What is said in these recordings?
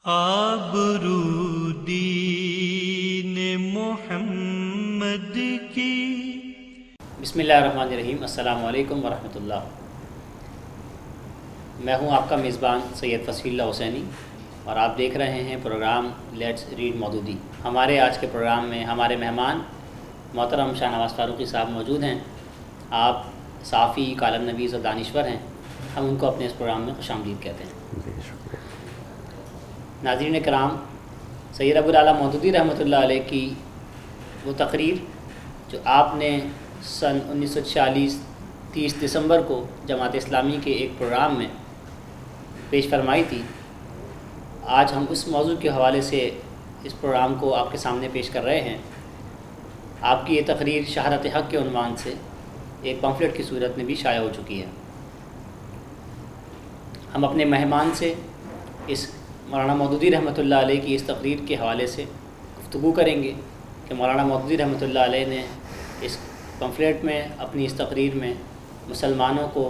آبرو دین محمد کی۔ بسم اللہ الرحمن الرحیم۔ السلام علیکم ورحمۃ اللہ۔ میں ہوں آپ کا میزبان سید فصیح اللہ حسینی اور آپ دیکھ رہے ہیں پروگرام لیٹس ریڈ مودودی۔ ہمارے آج کے پروگرام میں ہمارے مہمان محترم شاہ نواز فاروقی صاحب موجود ہیں۔ آپ صحافی، کالم نویس اور دانشور ہیں۔ ہم ان کو اپنے اس پروگرام میں خوش آمدید کہتے ہیں۔ ناظرین کرام، سید ابو الاعلیٰ مودودی رحمۃ اللہ علیہ کی وہ تقریر جو آپ نے سن 1946 30 دسمبر کو جماعت اسلامی کے ایک پروگرام میں پیش فرمائی تھی، آج ہم اس موضوع کے حوالے سے اس پروگرام کو آپ کے سامنے پیش کر رہے ہیں۔ آپ کی یہ تقریر شہادت حق کے عنوان سے ایک پمفلٹ کی صورت میں بھی شائع ہو چکی ہے۔ ہم اپنے مہمان سے اس مولانا مودودی رحمۃ اللہ علیہ کی اس تقریر کے حوالے سے گفتگو کریں گے کہ مولانا مودودی رحمۃ اللہ علیہ نے اس پمفلیٹ میں اپنی اس تقریر میں مسلمانوں کو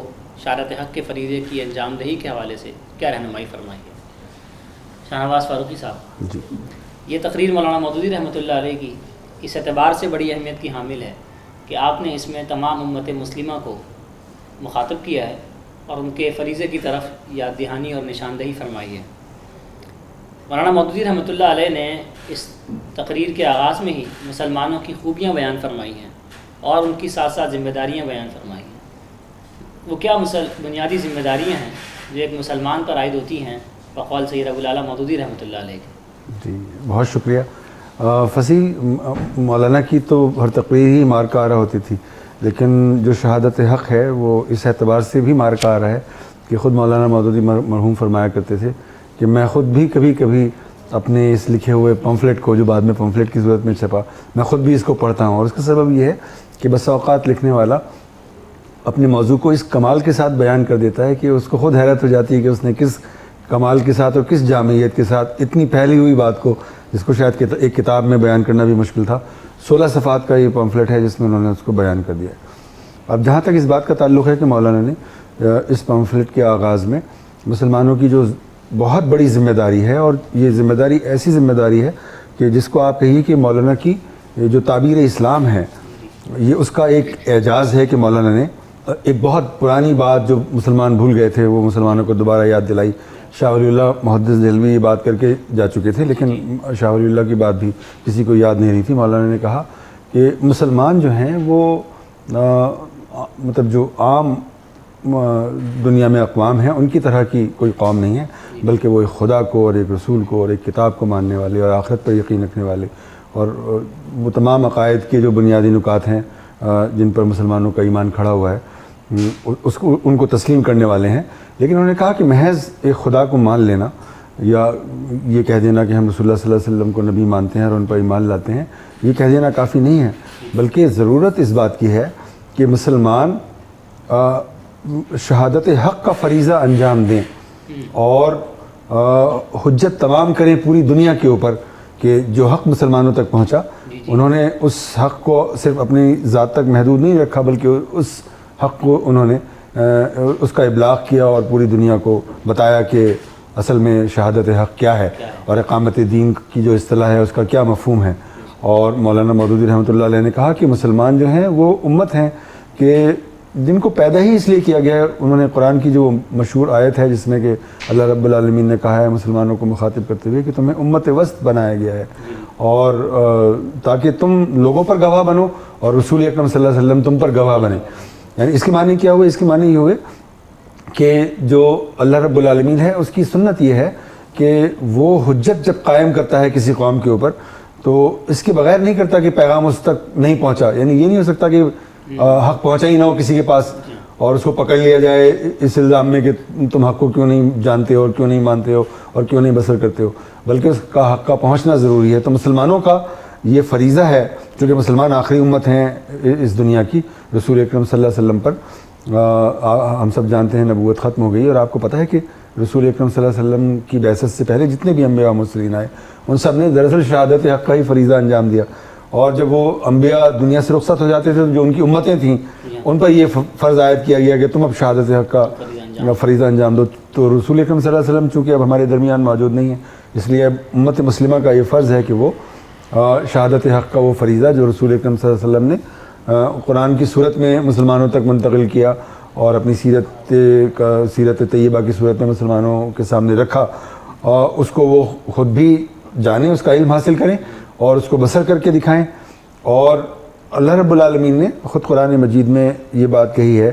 شہادت حق کے فریضے کی انجام دہی کے حوالے سے کیا رہنمائی فرمائی ہے۔ شاہ نواز فاروقی صاحب جی، یہ تقریر مولانا مودودی رحمۃ اللہ علیہ کی اس اعتبار سے بڑی اہمیت کی حامل ہے کہ آپ نے اس میں تمام امت مسلمہ کو مخاطب کیا ہے اور ان کے فریضے کی طرف یاد دہانی اور نشاندہی فرمائی ہے۔ مولانا مودودی رحمۃ اللہ علیہ نے اس تقریر کے آغاز میں ہی مسلمانوں کی خوبیاں بیان فرمائی ہیں اور ان کی ساتھ ساتھ ذمہ داریاں بیان فرمائی ہیں۔ وہ کیا بنیادی ذمہ داریاں ہیں جو ایک مسلمان پر عائد ہوتی ہیں بقول سید ابو الاعلیٰ مودودی رحمۃ اللہ علیہ کے؟ جی، بہت شکریہ فصیح۔ مولانا کی تو ہر تقریر ہی مارکہ ہوتی تھی، لیکن جو شہادت حق ہے وہ اس اعتبار سے بھی مارکہ آ رہا ہے کہ خود مولانا مودودی مرحوم فرمایا کرتے تھے کہ میں خود بھی کبھی کبھی اپنے اس لکھے ہوئے پمفلٹ کو، جو بعد میں پمفلٹ کی صورت میں چھپا، میں خود بھی اس کو پڑھتا ہوں، اور اس کا سبب یہ ہے کہ بس اوقات لکھنے والا اپنے موضوع کو اس کمال کے ساتھ بیان کر دیتا ہے کہ اس کو خود حیرت ہو جاتی ہے کہ اس نے کس کمال کے ساتھ اور کس جامعیت کے ساتھ اتنی پھیلی ہوئی بات کو، جس کو شاید ایک کتاب میں بیان کرنا بھی مشکل تھا، 16 صفحات کا یہ پمفلٹ ہے جس میں انہوں نے اس کو بیان کر دیا ہے۔ اب جہاں تک اس بات کا تعلق ہے کہ مولانا نے اس پمفلٹ کے آغاز میں مسلمانوں کی جو بہت بڑی ذمہ داری ہے، اور یہ ذمہ داری ایسی ذمہ داری ہے کہ جس کو آپ کہیے کہ مولانا کی جو تعبیر اسلام ہے، یہ اس کا ایک اعجاز ہے کہ مولانا نے ایک بہت پرانی بات جو مسلمان بھول گئے تھے وہ مسلمانوں کو دوبارہ یاد دلائی۔ شاہ ولی اللہ محدث دہلوی یہ بات کر کے جا چکے تھے، لیکن شاہ ولی اللہ کی بات بھی کسی کو یاد نہیں رہی تھی۔ مولانا نے کہا کہ مسلمان جو ہیں وہ مطلب جو عام دنیا میں اقوام ہیں ان کی طرح کی کوئی قوم نہیں ہے، بلکہ وہ ایک خدا کو اور ایک رسول کو اور ایک کتاب کو ماننے والے اور آخرت پر یقین رکھنے والے، اور وہ تمام عقائد کے جو بنیادی نکات ہیں جن پر مسلمانوں کا ایمان کھڑا ہوا ہے ان کو تسلیم کرنے والے ہیں۔ لیکن انہوں نے کہا کہ محض ایک خدا کو مان لینا یا یہ کہہ دینا کہ ہم رسول اللہ صلی اللہ علیہ وسلم کو نبی مانتے ہیں اور ان پر ایمان لاتے ہیں، یہ کہہ دینا کافی نہیں ہے، بلکہ ضرورت اس بات کی ہے کہ مسلمان شہادت حق کا فریضہ انجام دیں اور حجت تمام کریں پوری دنیا کے اوپر کہ جو حق مسلمانوں تک پہنچا، انہوں نے اس حق کو صرف اپنی ذات تک محدود نہیں رکھا، بلکہ اس حق کو انہوں نے اس کا ابلاغ کیا اور پوری دنیا کو بتایا کہ اصل میں شہادت حق کیا ہے اور اقامت دین کی جو اصطلاح ہے اس کا کیا مفہوم ہے۔ اور مولانا مودودی رحمۃ اللہ علیہ نے کہا کہ مسلمان جو ہیں وہ امت ہیں کہ جن کو پیدا ہی اس لیے کیا گیا ہے۔ انہوں نے قرآن کی جو مشہور آیت ہے جس میں کہ اللہ رب العالمین نے کہا ہے مسلمانوں کو مخاطب کرتے ہوئے کہ تمہیں امت وسط بنایا گیا ہے، اور تاکہ تم لوگوں پر گواہ بنو اور رسول اکرم صلی اللہ علیہ وسلم تم پر گواہ بنے۔ یعنی اس کے معنی کیا ہوئے؟ اس کے معنی یہ ہوئے کہ جو اللہ رب العالمین ہے اس کی سنت یہ ہے کہ وہ حجت جب قائم کرتا ہے کسی قوم کے اوپر تو اس کے بغیر نہیں کرتا کہ پیغام اس تک نہیں پہنچا۔ یعنی یہ نہیں ہو سکتا کہ حق پہنچا ہی نہ ہو کسی کے پاس اور اس کو پکڑ لیا جائے اس الزام میں کہ تم حق کو کیوں نہیں جانتے ہو اور کیوں نہیں مانتے ہو اور کیوں نہیں بسر کرتے ہو، بلکہ اس کا حق کا پہنچنا ضروری ہے۔ تو مسلمانوں کا یہ فریضہ ہے، چونکہ مسلمان آخری امت ہیں اس دنیا کی، رسول اکرم صلی اللہ علیہ وسلم پر ہم سب جانتے ہیں نبوت ختم ہو گئی، اور آپ کو پتہ ہے کہ رسول اکرم صلی اللہ علیہ وسلم کی بعثت سے پہلے جتنے بھی انبیاء و مرسلین آئے ان سب نے دراصل شہادت حق کا ہی فریضہ انجام دیا، اور جب وہ انبیاء دنیا سے رخصت ہو جاتے تھے تو جو ان کی امتیں تھیں ان پر یہ فرض عائد کیا گیا کہ تم اب شہادت حق کا فریضہ انجام دو. تو رسول اکرم صلی اللہ علیہ وسلم چونکہ اب ہمارے درمیان موجود نہیں ہیں، اس لیے اب امت مسلمہ کا یہ فرض ہے کہ وہ شہادت حق کا وہ فریضہ جو رسول اکرم صلی اللہ علیہ وسلم نے قرآن کی صورت میں مسلمانوں تک منتقل کیا اور اپنی سیرت طیبہ کی صورت میں مسلمانوں کے سامنے رکھا، اس کو وہ خود بھی جانیں، اس کا علم حاصل کریں اور اس کو بسر کر کے دکھائیں. اور اللہ رب العالمین نے خود قرآن مجید میں یہ بات کہی ہے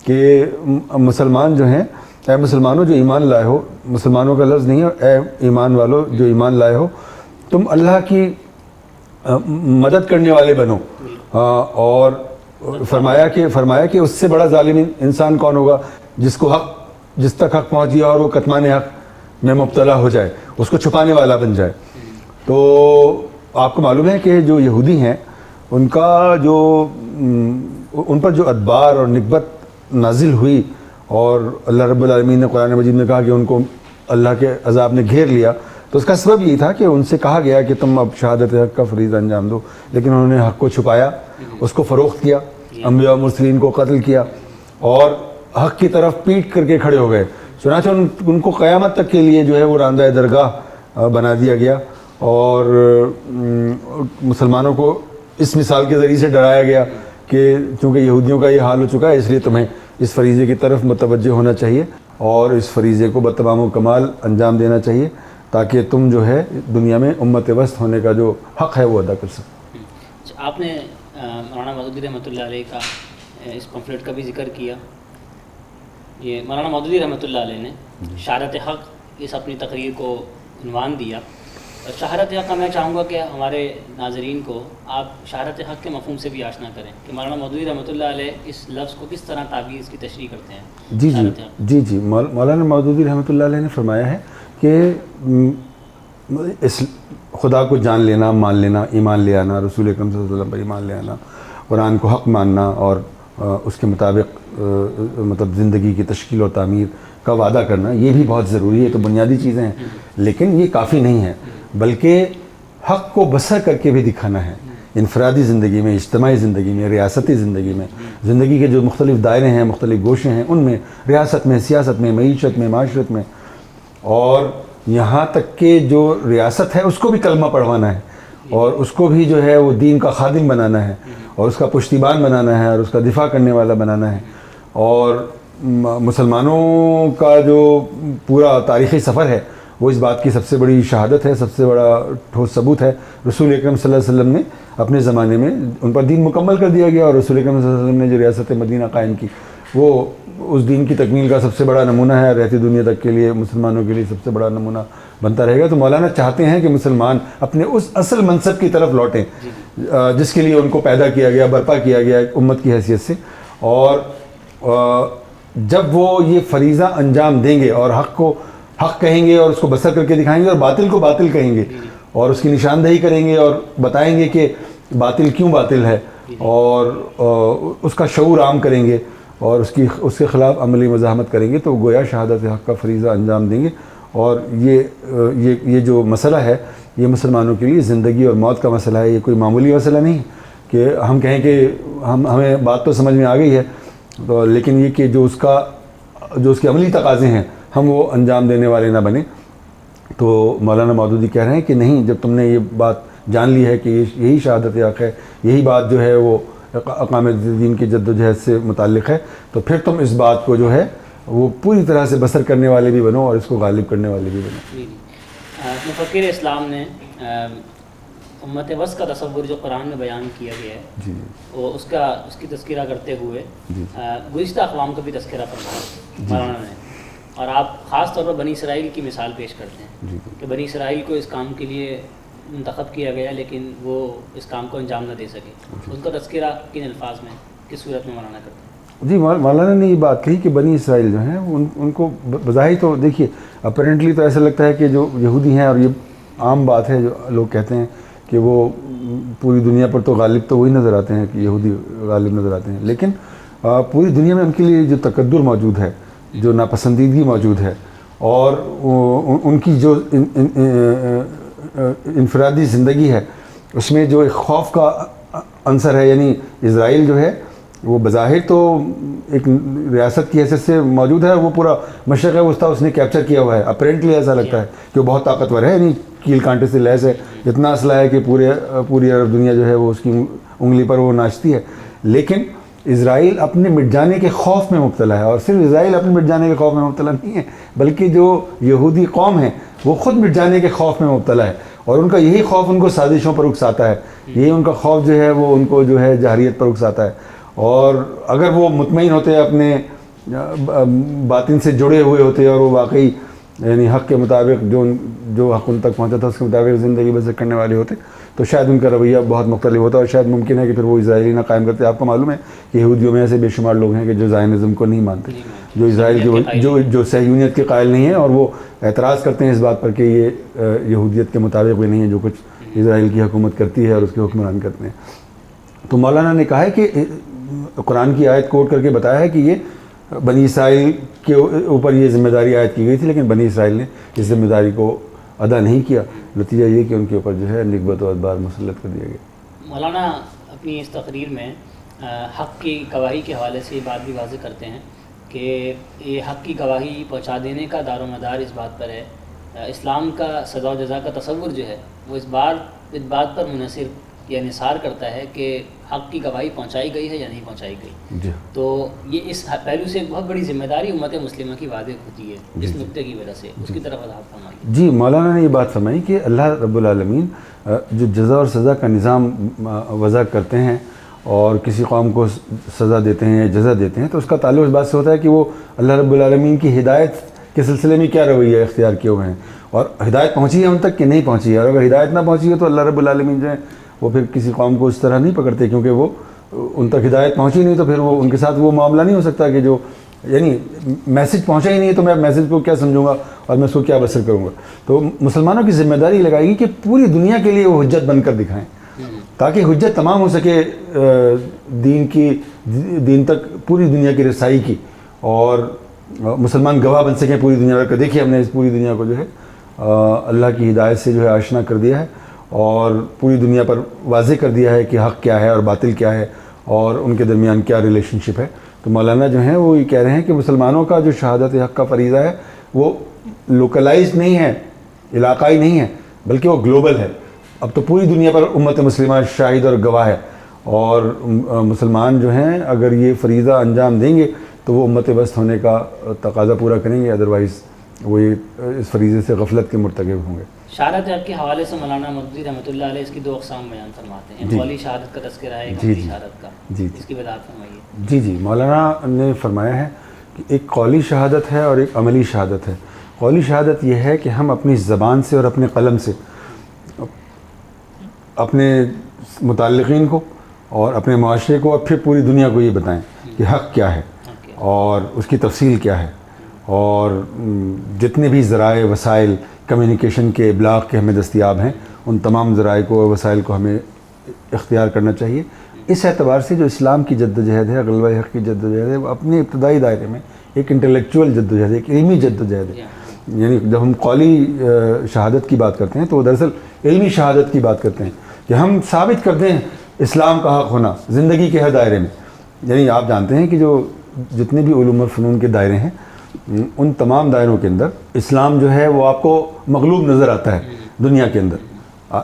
کہ مسلمان جو ہیں، اے مسلمانوں جو ایمان لائے ہو، مسلمانوں کا لفظ نہیں ہے، اے ایمان والو جو ایمان لائے ہو، تم اللہ کی مدد کرنے والے بنو. اور فرمایا کہ اس سے بڑا ظالم انسان کون ہوگا جس تک حق پہنچ گیا اور وہ کتمان حق میں مبتلا ہو جائے، اس کو چھپانے والا بن جائے. تو آپ کو معلوم ہے کہ جو یہودی ہیں ان پر جو ادبار اور نکبت نازل ہوئی اور اللہ رب العالمین نے قرآن مجید میں کہا کہ ان کو اللہ کے عذاب نے گھیر لیا، تو اس کا سبب یہ تھا کہ ان سے کہا گیا کہ تم اب شہادت حق کا فریضہ انجام دو، لیکن انہوں نے حق کو چھپایا، اس کو فروخت کیا، انبیاء و مرسلین کو قتل کیا اور حق کی طرف پیٹ کر کے کھڑے ہو گئے. چنانچہ ان کو قیامت تک کے لیے جو ہے وہ راندہ درگاہ بنا دیا گیا اور مسلمانوں کو اس مثال کے ذریعے سے ڈرایا گیا کہ چونکہ یہودیوں کا یہ حال ہو چکا ہے، اس لیے تمہیں اس فریضے کی طرف متوجہ ہونا چاہیے اور اس فریضے کو بتمام و کمال انجام دینا چاہیے تاکہ تم جو ہے دنیا میں امت وسط ہونے کا جو حق ہے وہ ادا کر سکو. آپ نے مولانا مودودی رحمۃ اللہ علیہ کا اس پمفلیٹ کا بھی ذکر کیا. یہ مولانا مودودی رحمۃ اللہ علیہ نے شہادت حق اس اپنی تقریر کو عنوان دیا. شہادت حق کا میں چاہوں گا کہ ہمارے ناظرین کو آپ شہادت حق کے مفہوم سے بھی آشنا کریں کہ مولانا مودودی رحمۃ اللہ علیہ اس لفظ کو کس طرح تعبیر اس کی تشریح کرتے ہیں. جی مولانا مودودی رحمۃ اللہ علیہ نے فرمایا ہے کہ اس خدا کو جان لینا، مان لینا، ایمان لے آنا، رسول اکرم صلی اللہ علیہ وسلم پر ایمان لے آنا، قرآن کو حق ماننا اور اس کے مطابق مطلب زندگی کی تشکیل و تعمیر کا وعدہ کرنا، یہ بھی بہت ضروری ہے. تو بنیادی چیزیں ہیں لیکن یہ کافی نہیں ہے، بلکہ حق کو بسر کر کے بھی دکھانا ہے. انفرادی زندگی میں، اجتماعی زندگی میں، ریاستی زندگی میں، زندگی کے جو مختلف دائرے ہیں، مختلف گوشے ہیں، ان میں، ریاست میں، سیاست میں، معیشت میں، معاشرت میں، اور یہاں تک کہ جو ریاست ہے اس کو بھی کلمہ پڑھوانا ہے اور اس کو بھی جو ہے وہ دین کا خادم بنانا ہے اور اس کا پشتیبان بنانا ہے اور اس کا دفاع کرنے والا بنانا ہے. اور مسلمانوں کا جو پورا تاریخی سفر ہے وہ اس بات کی سب سے بڑی شہادت ہے، سب سے بڑا ٹھوس ثبوت ہے. رسول اکرم صلی اللہ علیہ وسلم نے اپنے زمانے میں ان پر دین مکمل کر دیا گیا اور رسول اکرم صلی اللہ علیہ وسلم نے جو ریاست مدینہ قائم کی وہ اس دین کی تکمیل کا سب سے بڑا نمونہ ہے، رہتی دنیا تک کے لیے مسلمانوں کے لیے سب سے بڑا نمونہ بنتا رہے گا. تو مولانا چاہتے ہیں کہ مسلمان اپنے اس اصل منصب کی طرف لوٹیں جس کے لیے ان کو پیدا کیا گیا، برپا کیا گیا امت کی حیثیت سے. اور جب وہ یہ فریضہ انجام دیں گے اور حق کو حق کہیں گے اور اس کو بسر کر کے دکھائیں گے اور باطل کو باطل کہیں گے اور اس کی نشاندہی کریں گے اور بتائیں گے کہ باطل کیوں باطل ہے اور اس کا شعور عام کریں گے اور اس کے خلاف عملی مزاحمت کریں گے، تو گویا شہادت حق کا فریضہ انجام دیں گے. اور یہ جو مسئلہ ہے یہ مسلمانوں کے لیے زندگی اور موت کا مسئلہ ہے. یہ کوئی معمولی مسئلہ نہیں کہ ہم کہیں کہ ہمیں بات تو سمجھ میں آ گئی ہے لیکن یہ کہ جو اس کے عملی تقاضے ہیں ہم وہ انجام دینے والے نہ بنیں. تو مولانا مودودی کہہ رہے ہیں کہ نہیں، جب تم نے یہ بات جان لی ہے کہ یہی شہادت حق ہے، یہی بات جو ہے وہ اقامت دین کی جد و جہد سے متعلق ہے، تو پھر تم اس بات کو جو ہے وہ پوری طرح سے بسر کرنے والے بھی بنو اور اس کو غالب کرنے والے بھی بنو. مفکر اسلام نے امت وسط کا تصور جو قرآن میں بیان کیا گیا ہے وہ اس کی تذکرہ کرتے ہوئے گزشتہ اقوام کا بھی تذکرہ فرمایا مولانا نے، اور آپ خاص طور پر بنی اسرائیل کی مثال پیش کرتے ہیں کہ بنی اسرائیل کو اس کام کے لیے منتخب کیا گیا لیکن وہ اس کام کو انجام نہ دے سکے. ان کا تذکرہ کن الفاظ میں کس صورت میں مولانا کرتے ہیں؟ جی مولانا نے یہ بات کہی کہ بنی اسرائیل جو ہیں ان کو بظاہر تو دیکھیے اپیرنٹلی تو ایسا لگتا ہے کہ جو یہودی ہیں، اور یہ عام بات ہے جو لوگ کہتے ہیں کہ وہ پوری دنیا پر تو غالب تو وہی نظر آتے ہیں کہ یہودی غالب نظر آتے ہیں، لیکن پوری دنیا میں ان کے لیے جو تکدر موجود ہے، جو ناپسندیدگی موجود ہے اور ان کی جو انفرادی زندگی ہے اس میں جو ایک خوف کا عنصر ہے. یعنی اسرائیل جو ہے وہ بظاہر تو ایک ریاست کی حیثیت سے موجود ہے، وہ پورا مشرق وسطیٰ اس نے کیپچر کیا ہوا ہے، اپیرنٹلی ایسا لگتا ہے کہ وہ بہت طاقتور ہے، یعنی کیل کانٹے سے لیس ہے، اتنا اسلحہ ہے کہ پوری عرب دنیا جو ہے وہ اس کی انگلی پر وہ ناچتی ہے. لیکن اسرائیل اپنے مٹ جانے کے خوف میں مبتلا ہے، اور صرف اسرائیل اپنے مٹ جانے کے خوف میں مبتلا نہیں ہے، بلکہ جو یہودی قوم ہے وہ خود مٹ جانے کے خوف میں مبتلا ہے، اور ان کا یہی خوف ان کو سازشوں پر اکساتا ہے، یہی ان کا خوف جو ہے وہ ان کو جو ہے جہریت پر اکساتا ہے. اور اگر وہ مطمئن ہوتے اپنے باطن سے جڑے ہوئے ہوتے اور وہ واقعی یعنی حق کے مطابق جو حق ان تک پہنچا تھا اس کے مطابق زندگی بسر کرنے والے ہوتے تو شاید ان کا رویہ بہت مختلف ہوتا، اور شاید ممکن ہے کہ پھر وہ اسرائیلی نہ قائم کرتے. آپ کو معلوم ہے کہ یہودیوں میں ایسے بے شمار لوگ ہیں کہ جو زائنزم کو نہیں مانتے، جو اسرائیل کی جو صہیونیت کے قائل نہیں ہیں، اور وہ اعتراض کرتے ہیں اس بات پر کہ یہ یہودیت کے مطابق بھی نہیں ہے جو کچھ اسرائیل کی حکومت کرتی ہے اور اس کے حکمران کرتے ہیں. تو مولانا نے کہا ہے کہ قرآن کی آیت کوٹ کر کے بتایا ہے کہ یہ بنی اسرائیل کے اوپر یہ ذمہ داری عائد کی گئی تھی، لیکن بنی اسرائیل نے اس ذمہ داری کو ادا نہیں کیا. نتیجہ یہ کہ ان کے اوپر جو ہے نکبت و ادبار مسلط کر دیا گیا. مولانا اپنی اس تقریر میں حق کی گواہی کے حوالے سے یہ بات بھی واضح کرتے ہیں کہ یہ حق کی گواہی پہنچا دینے کا دار و مدار اس بات پر ہے، اسلام کا سزا و جزا کا تصور جو ہے وہ اس بات پر منحصر یا نثار کرتا ہے کہ حق کی گواہی پہنچائی گئی ہے یا نہیں پہنچائی گئی. جی. تو یہ اس پہلو سے ایک بہت بڑی ذمہ داری امت مسلمہ کی واضح ہوتی ہے اس نقطے کی وجہ سے، اس کی طرف وضاحت فرمائیے. جی، مولانا نے یہ بات فرمائی کہ اللہ رب العالمین جو جزا اور سزا کا نظام وضع کرتے ہیں اور کسی قوم کو سزا دیتے ہیں یا جزا دیتے ہیں تو اس کا تعلق اس بات سے ہوتا ہے کہ وہ اللہ رب العالمین کی ہدایت کے سلسلے میں کیا رویہ اختیار کیے ہوئے ہیں، اور ہدایت پہنچی ہے ان تک کہ نہیں پہنچی ہے. اور اگر ہدایت نہ پہنچی ہے تو اللہ رب العالمین جو ہے وہ پھر کسی قوم کو اس طرح نہیں پکڑتے، کیونکہ وہ ان تک ہدایت پہنچی نہیں تو پھر وہ ان کے ساتھ وہ معاملہ نہیں ہو سکتا کہ جو یعنی میسج پہنچا ہی نہیں ہے تو میں میسج کو کیا سمجھوں گا اور میں اس کو کیا بسر کروں گا. تو مسلمانوں کی ذمہ داری لگائے گی کہ پوری دنیا کے لیے وہ حجت بن کر دکھائیں تاکہ حجت تمام ہو سکے دین تک پوری دنیا کی رسائی کی، اور مسلمان گواہ بن سکیں پوری دنیا پر. دیکھیے ہم نے اس پوری دنیا کو جو ہے اللہ کی ہدایت سے جو ہے آشنا کر دیا ہے اور پوری دنیا پر واضح کر دیا ہے کہ حق کیا ہے اور باطل کیا ہے اور ان کے درمیان کیا ریلیشن شپ ہے. تو مولانا جو ہیں وہ یہ کہہ رہے ہیں کہ مسلمانوں کا جو شہادت حق کا فریضہ ہے وہ لوکلائزڈ نہیں ہے، علاقائی نہیں ہے، بلکہ وہ گلوبل ہے. اب تو پوری دنیا پر امت مسلمہ شاہد اور گواہ ہے، اور مسلمان جو ہیں اگر یہ فریضہ انجام دیں گے تو وہ امت وسط ہونے کا تقاضا پورا کریں گے، ادروائز وہ اس فریضے سے غفلت کے مرتکب ہوں گے. شہادت حق کے حوالے سے مولانا مودودی رحمۃ اللہ علیہ اس کی 2 اقسام بیان فرماتے ہیں. قولی شہادت کا تذکرہ ہے، عملی شہادت کا. اس کی وضاحت فرمائیے. جی، مولانا نے فرمایا ہے کہ ایک قولی شہادت ہے اور ایک عملی شہادت ہے. قولی شہادت یہ ہے کہ ہم اپنی زبان سے اور اپنے قلم سے اپنے متعلقین کو اور اپنے معاشرے کو اور پھر پوری دنیا کو یہ بتائیں کہ حق کیا ہے اور اس کی تفصیل کیا ہے، اور جتنے بھی ذرائع وسائل کمیونیکیشن کے ابلاغ کے ہمیں دستیاب ہیں ان تمام ذرائع کو اور وسائل کو ہمیں اختیار کرنا چاہیے. اس اعتبار سے جو اسلام کی جد و جہد ہے، غلبہ حق کی جد و جہد ہے، وہ اپنے ابتدائی دائرے میں ایک انٹلیکچوئل جد و جہد ہے، ایک علمی جد و جہد ہے. یعنی جب ہم قولی شہادت کی بات کرتے ہیں تو وہ دراصل علمی شہادت کی بات کرتے ہیں کہ ہم ثابت کرتے ہیں اسلام کا حق ہونا زندگی کے ہر دائرے میں. یعنی آپ جانتے ہیں کہ جو جتنے بھی علوم اور فنون کے دائرے ہیں ان تمام دائروں کے اندر اسلام جو ہے وہ آپ کو مغلوب نظر آتا ہے. دنیا کے اندر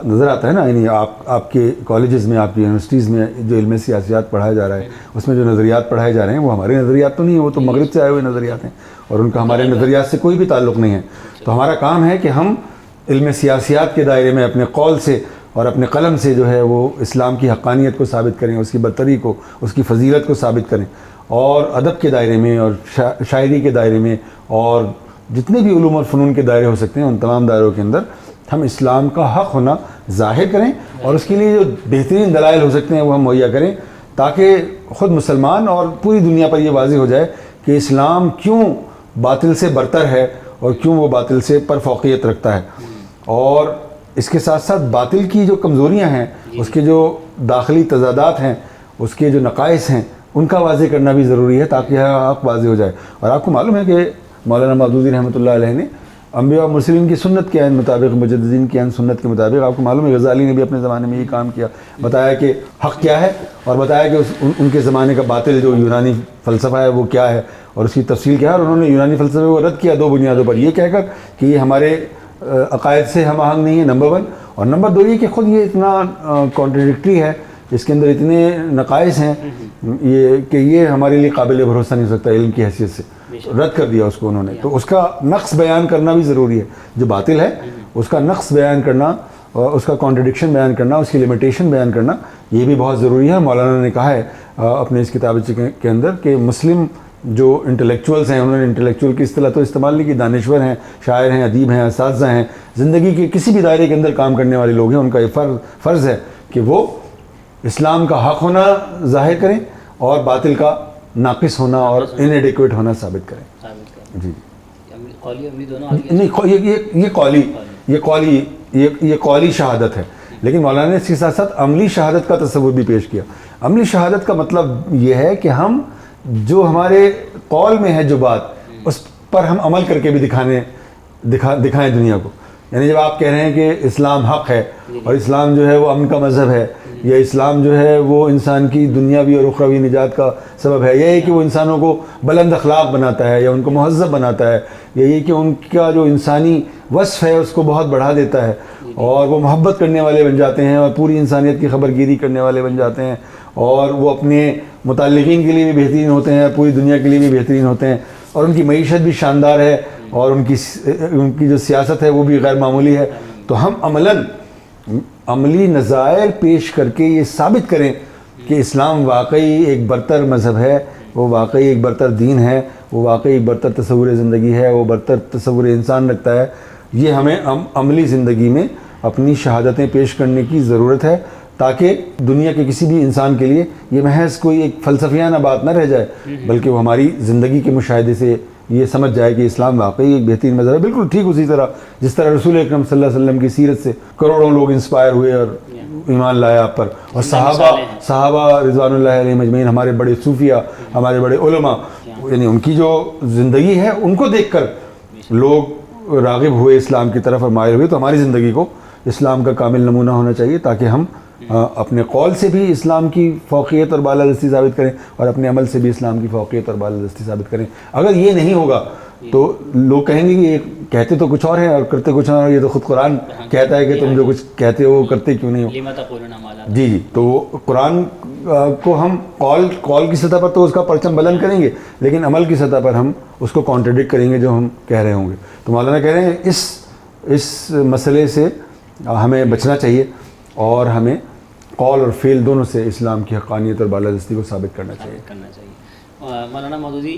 نظر آتا ہے نا. یعنی آپ کے کالجز میں، آپ کی یونیورسٹیز میں جو علم سیاسیات پڑھایا جا رہا ہے اس میں جو نظریات پڑھائے جا رہے ہیں وہ ہمارے نظریات تو نہیں ہیں، وہ تو مغرب سے آئے ہوئے نظریات ہیں اور ان کا ہمارے نظریات سے کوئی بھی تعلق نہیں ہے. تو ہمارا کام ہے کہ ہم علم سیاسیات کے دائرے میں اپنے قول سے اور اپنے قلم سے جو ہے وہ اسلام کی حقانیت کو ثابت کریں، اس کی برتری کو، اس کی فضیلت کو ثابت کریں. اور ادب کے دائرے میں اور شاعری کے دائرے میں اور جتنے بھی علوم اور فنون کے دائرے ہو سکتے ہیں ان تمام دائروں کے اندر ہم اسلام کا حق ہونا ظاہر کریں اور اس کے لیے جو بہترین دلائل ہو سکتے ہیں وہ ہم مہیا کریں تاکہ خود مسلمان اور پوری دنیا پر یہ واضح ہو جائے کہ اسلام کیوں باطل سے برتر ہے اور کیوں وہ باطل سے پر فوقیت رکھتا ہے. اور اس کے ساتھ ساتھ باطل کی جو کمزوریاں ہیں، اس کے جو داخلی تضادات ہیں، اس کے جو نقائص ہیں، ان کا واضح کرنا بھی ضروری ہے تاکہ حق واضح ہو جائے. اور آپ کو معلوم ہے کہ مولانا مودودی رحمۃ اللہ علیہ نے انبیاء اور مرسلین کی سنت کے عین مطابق، مجددین کی عین سنت کے مطابق. آپ کو معلوم ہے غزالی نے بھی اپنے زمانے میں یہ کام کیا، بتایا کہ حق کیا ہے اور بتایا کہ ان کے زمانے کا باطل جو یونانی فلسفہ ہے وہ کیا ہے اور اس کی تفصیل کیا ہے. اور انہوں نے یونانی فلسفے کو رد کیا 2 بنیادوں پر، یہ کہہ کر کہ یہ ہمارے عقائد سے ہم آہنگ نہیں ہے، نمبر 1، اور نمبر 2 یہ کہ خود یہ اتنا کانٹرڈکٹری ہے، اس کے اندر اتنے نقائص ہیں یہ کہ یہ ہمارے لیے قابل بھروسہ نہیں ہو سکتا علم کی حیثیت سے. رد کر دیا اس کو انہوں نے. تو اس کا نقص بیان کرنا بھی ضروری ہے، جو باطل ہے اس کا نقص بیان کرنا اور اس کا کانٹرڈکشن بیان کرنا، اس کی لمیٹیشن بیان کرنا، یہ بھی بہت ضروری ہے. مولانا نے کہا ہے اپنے اس کتابچے کے اندر کہ مسلم جو انٹلیکچوئلس ہیں، انہوں نے انٹلیکچوئل کی اصطلاح تو استعمال نہیں کی، دانشور ہیں، شاعر ہیں، ادیب ہیں، اساتذہ ہیں، زندگی کے کسی بھی دائرے کے اندر کام کرنے والے لوگ ہیں، ان کا یہ فرض ہے کہ وہ اسلام کا حق ہونا ظاہر کریں اور باطل کا ناقص ہونا اور انیڈیکویٹ ہونا ثابت کریں. جی نہیں، یہ قولی شہادت ہے، لیکن مولانا نے اس کے ساتھ ساتھ عملی شہادت کا تصور بھی پیش کیا. عملی شہادت کا مطلب یہ ہے کہ ہم جو ہمارے قول میں ہے جو بات، اس پر ہم عمل کر کے بھی دکھائیں دنیا کو. یعنی جب آپ کہہ رہے ہیں کہ اسلام حق ہے اور اسلام جو ہے وہ امن کا مذہب ہے، یا اسلام جو ہے وہ انسان کی دنیاوی اور اخروی نجات کا سبب ہے، یا یہ کہ وہ انسانوں کو بلند اخلاق بناتا ہے یا ان کو مہذب بناتا ہے، یا یہ کہ ان کا جو انسانی وصف ہے اس کو بہت بڑھا دیتا ہے اور وہ محبت کرنے والے بن جاتے ہیں اور پوری انسانیت کی خبرگیری کرنے والے بن جاتے ہیں، اور وہ اپنے متعلقین کے لیے بھی بہترین ہوتے ہیں، پوری دنیا کے لیے بھی بہترین ہوتے ہیں، اور ان کی معیشت بھی شاندار ہے اور ان کی جو سیاست ہے وہ بھی غیر معمولی ہے. تو ہم عملی نظائر پیش کر کے یہ ثابت کریں کہ اسلام واقعی ایک برتر مذہب ہے، وہ واقعی ایک برتر دین ہے، وہ واقعی ایک برتر تصور زندگی ہے، وہ برتر تصور انسان رکھتا ہے. یہ ہمیں عملی زندگی میں اپنی شہادتیں پیش کرنے کی ضرورت ہے، تاکہ دنیا کے کسی بھی انسان کے لیے یہ محض کوئی ایک فلسفیانہ بات نہ رہ جائے، بلکہ وہ ہماری زندگی کے مشاہدے سے یہ سمجھ جائے کہ اسلام واقعی ایک بہترین مذہب ہے. بالکل ٹھیک اسی طرح جس طرح رسول اکرم صلی اللہ علیہ وسلم کی سیرت سے کروڑوں لوگ انسپائر ہوئے اور ایمان لائے آپ پر، اور صحابہ رضوان اللہ علیہم اجمعین، ہمارے بڑے صوفیہ، ہمارے بڑے علماء، یعنی ان کی جو زندگی ہے ان کو دیکھ کر لوگ راغب ہوئے اسلام کی طرف اور مائل ہوئے. تو ہماری زندگی کو اسلام کا کامل نمونہ ہونا چاہیے، تاکہ ہم اپنے قول سے بھی اسلام کی فوقیت اور بالادستی ثابت کریں اور اپنے عمل سے بھی اسلام کی فوقیت اور بالادستی ثابت کریں. اگر یہ نہیں ہوگا تو لوگ کہیں گے کہ یہ کہتے تو کچھ اور ہیں اور کرتے کچھ اور، یہ تو خود قرآن کہتا ہے کہ تم جو کچھ کہتے ہو وہ کرتے کیوں نہیں ہو. جی تو قرآن کو ہم قول کی سطح پر تو اس کا پرچم بلند کریں گے، لیکن عمل کی سطح پر ہم اس کو کانٹرڈکٹ کریں گے جو ہم کہہ رہے ہوں گے. تو مولانا کہہ رہے ہیں اس مسئلے سے ہمیں بچنا چاہیے اور ہمیں قول اور فعل دونوں سے اسلام کی حقانیت اور بالادستی کو ثابت کرنا چاہیے. مولانا مودودی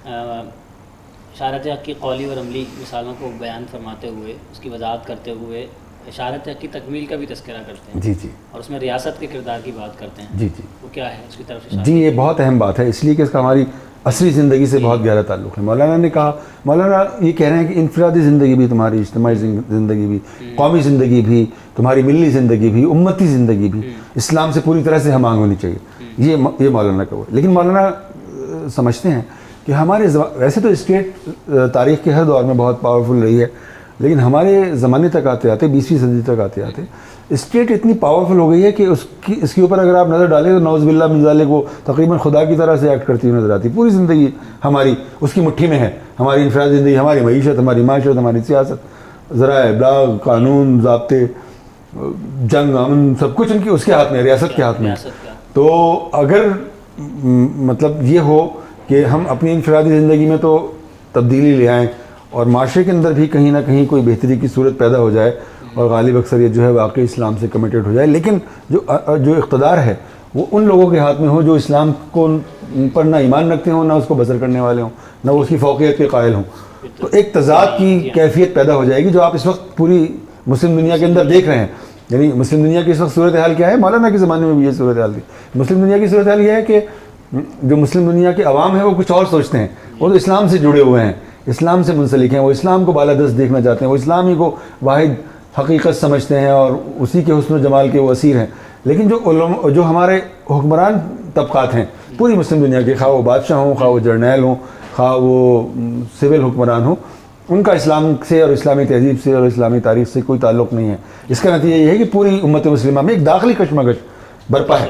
اشارت حق کی قولی اور عملی مثالوں کو بیان فرماتے ہوئے، اس کی وضاحت کرتے ہوئے اشارت حق کی تکمیل کا بھی تذکرہ کرتے ہیں. جی اور اس میں ریاست کے کردار کی بات کرتے ہیں. جی وہ کیا ہے اس کی طرف اشارہ؟ جی یہ بہت اہم بات ہے، اس لیے کہ اس کا ہماری عصری زندگی سے بہت گہرا تعلق ہے. مولانا نے کہا، مولانا یہ کہہ رہے ہیں کہ انفرادی زندگی بھی تمہاری، اجتماعی زندگی بھی، قومی زندگی بھی، تمہاری ملی زندگی بھی، امتی زندگی بھی اسلام سے پوری طرح سے ہم آہنگ ہونی چاہیے. یہ مولانا کا وہ. لیکن مولانا سمجھتے ہیں کہ ہمارے ویسے تو اسٹیٹ تاریخ کے ہر دور میں بہت پاورفل رہی ہے، لیکن ہمارے زمانے تک آتے آتے 20ویں صدی تک آتے آتے اسٹیٹ اتنی پاورفل ہو گئی ہے کہ اس کے اوپر اگر آپ نظر ڈالیں تو نعوذ باللہ من ذالک وہ تقریباً خدا کی طرح سے ایکٹ کرتی ہوئی نظر آتی. پوری زندگی ہماری اس کی مٹھی میں ہے، ہماری انفرادی زندگی، ہماری معیشت، ہماری معاشرت، ہماری سیاست، ذرائع ابلاغ، قانون، ضابطے، جنگ، امن، سب کچھ ان کی اس کے ہاتھ میں، ریاست کے ہاتھ میں. تو اگر مطلب یہ ہو کہ ہم اپنی انفرادی زندگی میں تو تبدیلی لے آئیں اور معاشرے کے اندر بھی کہیں نہ کہیں کوئی بہتری کی صورت پیدا ہو جائے اور غالب اکثریت جو ہے واقعی اسلام سے کمیٹڈ ہو جائے، لیکن جو اقتدار ہے وہ ان لوگوں کے ہاتھ میں ہو جو اسلام کو پر نہ ایمان رکھتے ہوں، نہ اس کو بسر کرنے والے ہوں، نہ وہ اس کی فوقیت کے قائل ہوں، تو ایک تضاد کی کیفیت پیدا ہو جائے گی جو آپ اس وقت پوری مسلم دنیا کے اندر دیکھ رہے ہیں. یعنی مسلم دنیا کی اس وقت صورتحال کیا ہے؟ مولانا کے زمانے میں بھی یہ صورتحال تھی. مسلم دنیا کی صورتحال یہ ہے کہ جو مسلم دنیا کے عوام ہیں وہ کچھ اور سوچتے ہیں، وہ تو اسلام سے جڑے ہوئے ہیں، اسلام سے منسلک ہیں، وہ اسلام کو بالادست دیکھنا چاہتے ہیں، وہ اسلام ہی کو واحد حقیقت سمجھتے ہیں اور اسی کے حسن و جمال کے وہ اسیر ہیں. لیکن جو ہمارے حکمران طبقات ہیں پوری مسلم دنیا کے، خواہ وہ بادشاہ ہوں، خواہ وہ جرنیل ہوں، خواہ وہ سول حکمران ہوں، ان کا اسلام سے اور اسلامی تہذیب سے اور اسلامی تاریخ سے کوئی تعلق نہیں ہے. اس کا نتیجہ یہ ہے کہ پوری امت مسلمہ میں ایک داخلی کشمکش برپا ہے,